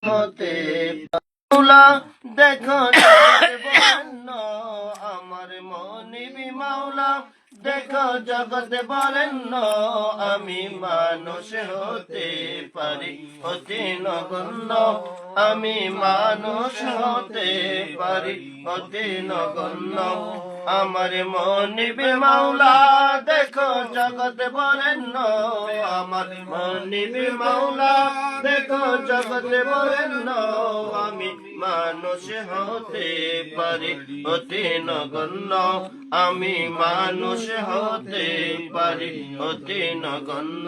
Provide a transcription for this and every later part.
হতে মাওলা দেখো জগৎ বরেণ্য আমার মনিবি মাওলা দেখো জগৎ বরেণ্য আমি মানুষ হতে পারি অতি নগণ্য আমি মানুষ হতে পারি অতি নগণ্য আমার মনিবি মাওলা দেখো জগৎ বরেণ্য আমার মনিবি মাওলা দেখো জগৎ বরেণ্য আমি মানুষ হতে পারি অতি নগণ্য আমি মানুষ হতে পারি অতি নগণ্য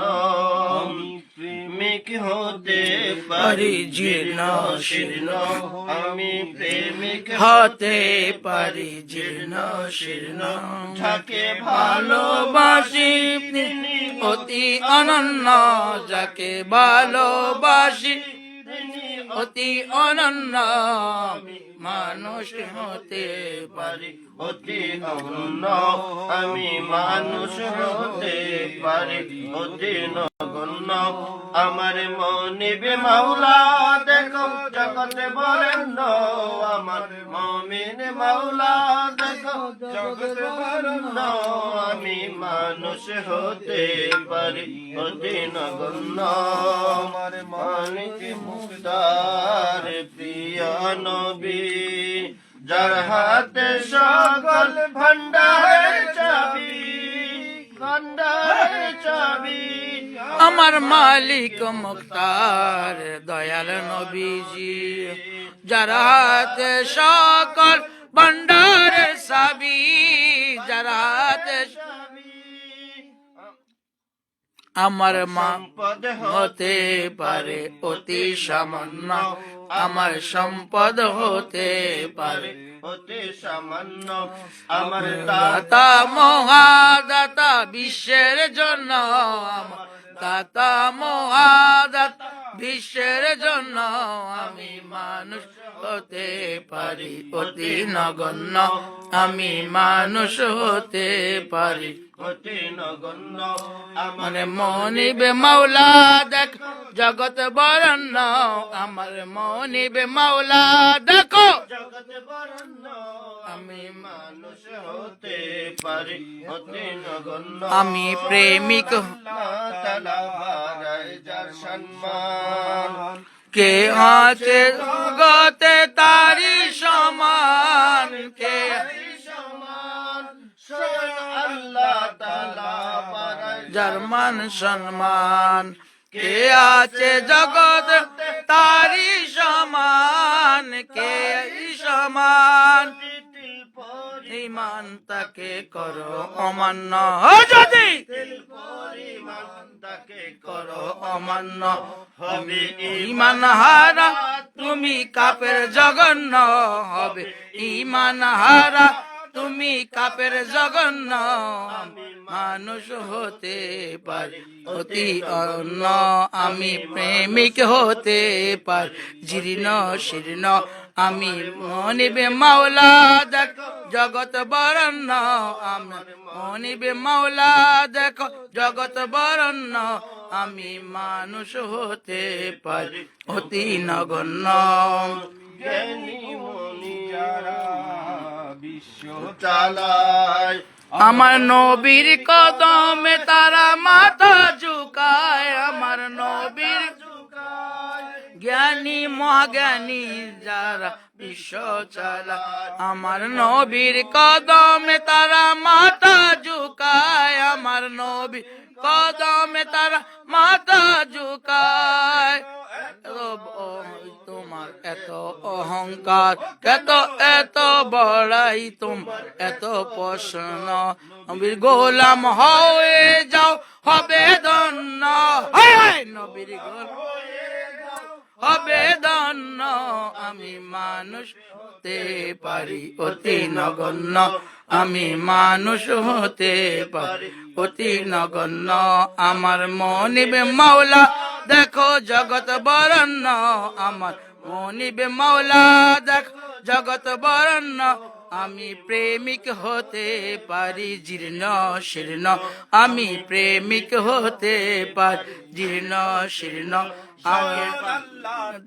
প্রেমিক হতে পারি জীর্ণ শীর্ণ আমি প্রেমিক হতে পারি জীর্ণ শীর্ণ যাকে ভালোবাসি তিনি অতি অনন্য যাকে ভালোবাসি তিনি অতি অনন্য মানুষ হতে পারি অতি নগণ্য আমি মানুষ হতে পারি অতি নগণ্য আমার মনিবে মাওলা দেখো জগৎ বরেণ্য আমার মমিন মাওলা দেখো জগৎ বরেণ্য আমি মানুষ হতে পারি অতি নগণ্য আমার মালিক মুক্তার প্রিয় নবী যার হাতে সকল ভান্ডারের চাবি ভান্ডারের চাবি আমার মালিক মুক্তার দয়াল নবীজি যার হাতে সকল ভান্ডারের চাবি যার হাতে আমার সম্পদ হতে পারে অতি সামান্য আমার সম্পদ হতে পারে অতি সামান্য আমার দাতা মহাদাতা বিশ্বের জন্য আমার দাতা মহাদাতা বিশ্বের জন্য আমি মানুষ হতে পারি অতি নগণ্য আমি মানুষ হতে পারি অতি নগণ্য আমার মনিবে মাওলা দেখ জগৎ বরেণ্য আমার মনিবে মাওলা দেখো জগৎ বরেণ্য আমি মানুষ হতে পারি অতি নগণ্য আমি প্রেমিক তালা বাড়ায় যার সম্মান কে আছে জগতে তারি সমান কে সমান স্বয়ং আল্লাহ তালা বাড়ায় যার মান সম্মান কে আছে জগৎ তারি সমান কে সমান ইমান তাকে করো অমান্য যদি পরিমাণ তাকে করো অমান্য হবে ইমান হারা তুমি কাপের জঘন্য হবে ইমান হারা তুমি কাপের জঘন্য মানুষ হতে পারি অতি অন্য আমি প্রেমিক হতে পারি জীর্ণ শীর্ণ আমি মনিবে মাওলা দেখো জগৎ বরেণ্য আমি মনিবে মাওলা দেখো জগৎ বরেণ্য আমি মানুষ হতে পারি অতি নগণ্য জ্ঞানী মনি যারা বিশ্ব চালায় আমার নবীর কদমে তারা মাথা ঝুকায় আমার নবীর জ্ঞানী মহাজ্ঞানী যারা বিশ্ব চালা আমার নবীর কদমে তারা মাথা ঝুকায় আমার নবীর কদমে তারা মাথা ঝুকায় তোমার এত অহংকার এত এত বড়াই তোমার এত প্রশ্ন নবীর গোলাম হয়ে যাও হবে ধন্য নবীর গোলাম হবে ধন্য আমি মানুষ হতে পারি অতি নগণ্য আমি মানুষ হতে পারি অতি নগণ্য আমার মনিবে মাওলা দেখো জগৎ বরেণ্য আমার মনিবে মাওলা দেখো জগৎ বরেণ্য আমি প্রেমিক হতে পারি জীর্ণ শীর্ণ আমি প্রেমিক হতে পারি জীর্ণ শীর্ণ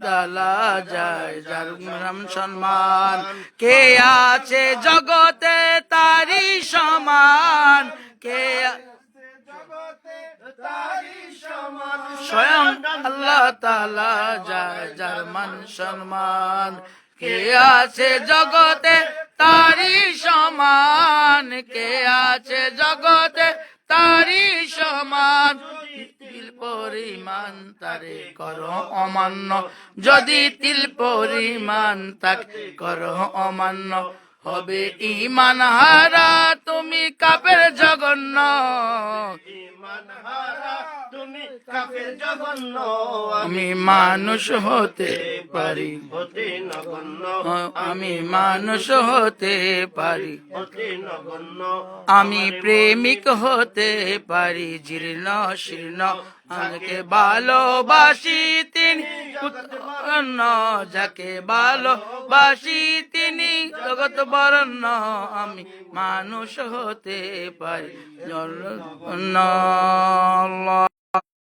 তালা যায় যার নাম সম্মান, কে আছে জগতে তারি সমান, কে স্বয়ং আল্লাহ তালা যায় যার মান সম্মান, কে আছে জগতে তারি সমান, কে আছে জগতে তারি সমান, তিল পরিমাণ তারে করো অমান্য, যদি তিল পরিমাণ তাকে করো অমান্য, হবে ঈমান হারা তুমি কাফের জঘন্য, ঈমান হারা তুমি কাফের জঘন্য, আমি মানুষ হতে পারি, হতে নগণ্য, আমি মানুষ হতে পারি, হতে নগণ্য, আমি প্রেমিক হতে পারি জীর্ণ শীর্ণ, যাকে ভালোবাসি তিনি উৎপন্ন, যাকে ভালোবাসি তিনি জগৎ বরণ্য, আমি মানুষ হতে পারি।